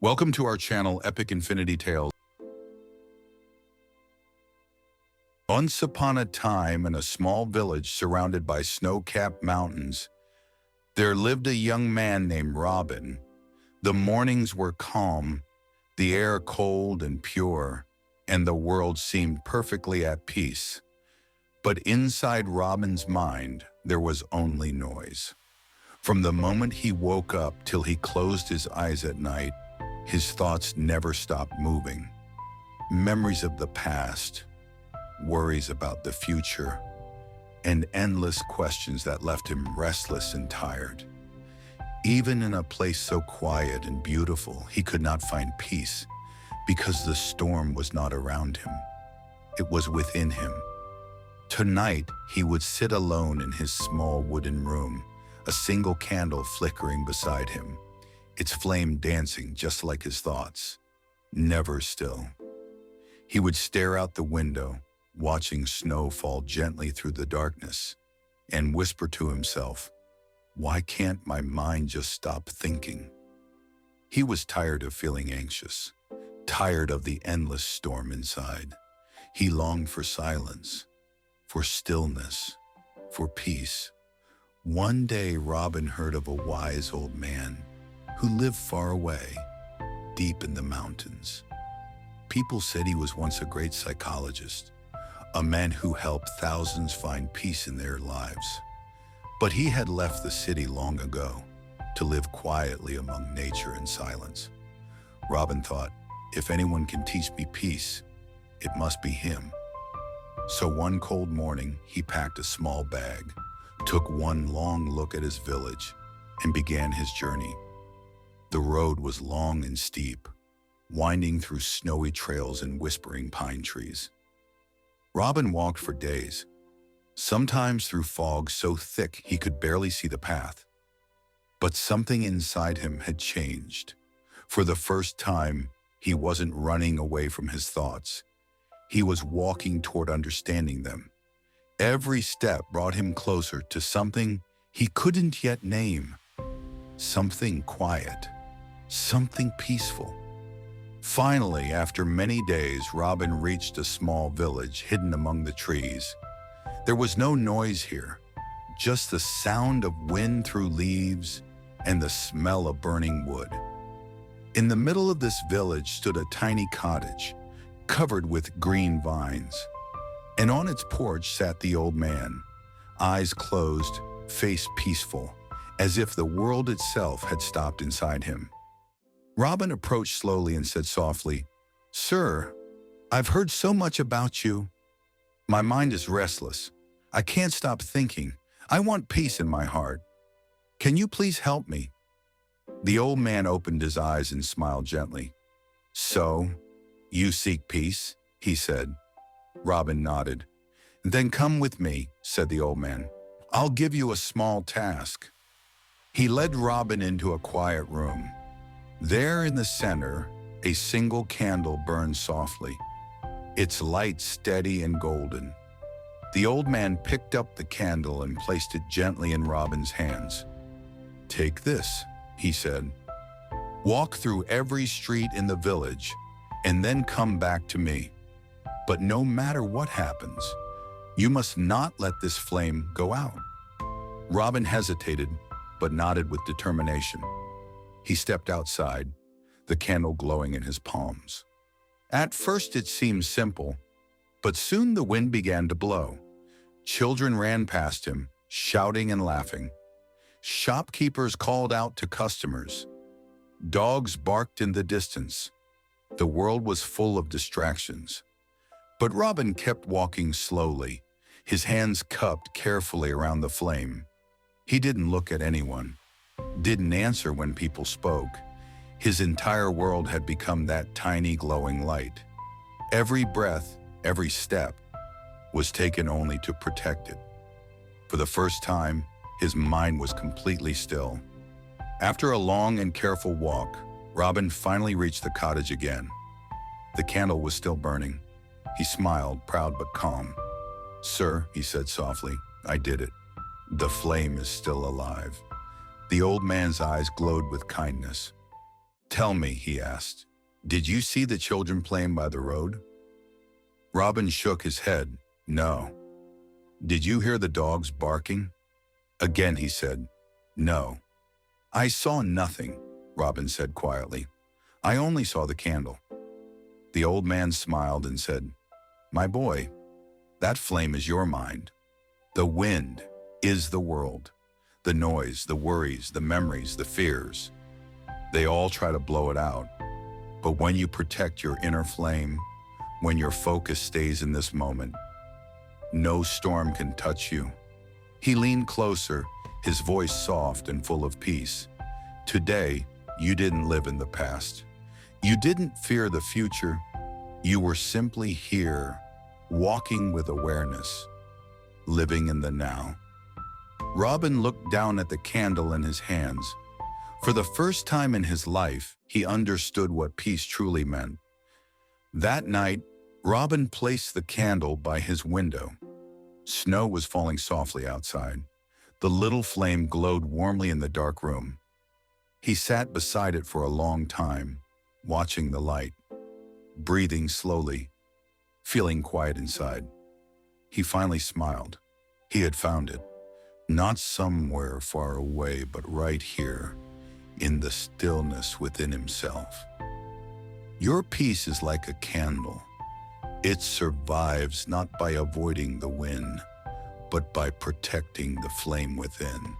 Welcome to our channel, Epic Infinity Tales. Once upon a time, in a small village surrounded by snow-capped mountains, there lived a young man named Robin. The mornings were calm, the air cold and pure, and the world seemed perfectly at peace. But inside Robin's mind, there was only noise. From the moment he woke up till he closed his eyes at night, his thoughts never stopped moving. Memories of the past, worries about the future, and endless questions that left him restless and tired. Even in a place so quiet and beautiful, he could not find peace because the storm was not around him. It was within him. Tonight, he would sit alone in his small wooden room, a single candle flickering beside him, its flame dancing just like his thoughts, never still. He would stare out the window, watching snow fall gently through the darkness, and whisper to himself, "Why can't my mind just stop thinking?" He was tired of feeling anxious, tired of the endless storm inside. He longed for silence, for stillness, for peace. One day, Robin heard of a wise old man who lived far away, deep in the mountains. People said he was once a great psychologist, a man who helped thousands find peace in their lives. But he had left the city long ago to live quietly among nature and silence. Robin thought, if anyone can teach me peace, it must be him. So one cold morning, he packed a small bag, took one long look at his village, and began his journey. The road was long and steep, winding through snowy trails and whispering pine trees. Robin walked for days, sometimes through fog so thick he could barely see the path. But something inside him had changed. For the first time, he wasn't running away from his thoughts. He was walking toward understanding them. Every step brought him closer to something he couldn't yet name. Something quiet, something peaceful. Finally, after many days, Robin reached a small village hidden among the trees. There was no noise here, just the sound of wind through leaves and the smell of burning wood. In the middle of this village stood a tiny cottage, covered with green vines. And on its porch sat the old man, eyes closed, face peaceful, as if the world itself had stopped inside him. Robin approached slowly and said softly, "Sir, I've heard so much about you. My mind is restless. I can't stop thinking. I want peace in my heart. Can you please help me?" The old man opened his eyes and smiled gently. "So, you seek peace?" he said. Robin nodded. "Then come with me," said the old man. "I'll give you a small task." He led Robin into a quiet room. There in the center, a single candle burned softly, its light steady and golden. The old man picked up the candle and placed it gently in Robin's hands. "Take this," he said. "Walk through every street in the village and then come back to me. But no matter what happens, you must not let this flame go out." Robin hesitated, but nodded with determination. He stepped outside, the candle glowing in his palms. At first it seemed simple, but soon the wind began to blow. Children ran past him, shouting and laughing. Shopkeepers called out to customers. Dogs barked in the distance. The world was full of distractions. But Robin kept walking slowly, his hands cupped carefully around the flame. He didn't look at anyone, didn't answer when people spoke. His entire world had become that tiny glowing light. Every breath, every step, was taken only to protect it. For the first time, his mind was completely still. After a long and careful walk, Robin finally reached the cottage again. The candle was still burning. He smiled, proud but calm. "Sir," he said softly, "I did it. The flame is still alive." The old man's eyes glowed with kindness. "Tell me," he asked, "did you see the children playing by the road?" Robin shook his head. "No." "Did you hear the dogs barking?" Again he said, "No." "I saw nothing," Robin said quietly. "I only saw the candle." The old man smiled and said, "My boy, that flame is your mind. The wind is the world. The noise, the worries, the memories, the fears. They all try to blow it out. But when you protect your inner flame, when your focus stays in this moment, no storm can touch you." He leaned closer, his voice soft and full of peace. "Today, you didn't live in the past. You didn't fear the future. You were simply here, walking with awareness, living in the now." Robin looked down at the candle in his hands. For the first time in his life, he understood what peace truly meant. That night, Robin placed the candle by his window. Snow was falling softly outside. The little flame glowed warmly in the dark room. He sat beside it for a long time, watching the light, breathing slowly, feeling quiet inside. He finally smiled. He had found it, not somewhere far away, but right here, in the stillness within himself. Your peace is like a candle. It survives not by avoiding the wind, but by protecting the flame within.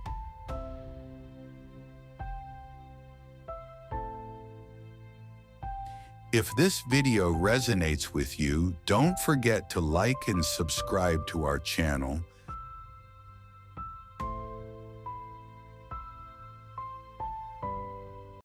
If this video resonates with you, don't forget to like and subscribe to our channel